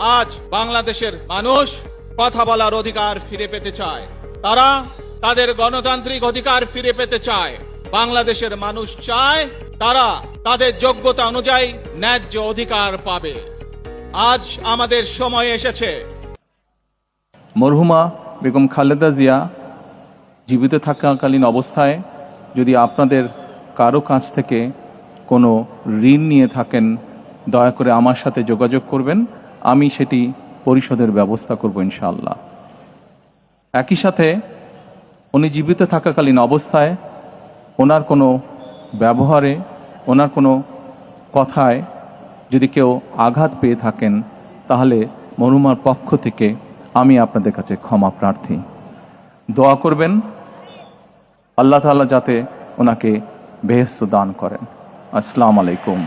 আজ বাংলাদেশের মানুষ কথা বলার অধিকার ফিরে পেতে চায়। তারা তাদের গণতান্ত্রিক অধিকার ফিরে পেতে চায়। বাংলাদেশের মানুষ চায় তারা তাদের যোগ্যতা অনুযায়ী ন্যায্য অধিকার পাবে। আজ আমাদের সময় এসেছে। মরহুমা বেগম খালেদা জিয়া জীবিত থাকাকালীন অবস্থায় যদি আপনাদের কারো কাছ থেকে কোনো ঋণ নিয়ে থাকেন, দয়া করে আমার সাথে যোগাযোগ করবেন, আমি সেটি পরিশোধের ব্যবস্থা করব ইনশাআল্লাহ। একই সাথে উনি জীবিত থাকাকালীন অবস্থায় ওনার কোনো ব্যবহারে, ওনার কোনো কথায় যদি কেউ আঘাত পেয়ে থাকেন, তাহলে মরহুমার পক্ষ থেকে আমি আপনাদের কাছে ক্ষমা প্রার্থী। দোয়া করবেন আল্লাহ তাআলা যাতে ওনাকে বেহেশত দান করেন। আসসালামু আলাইকুম।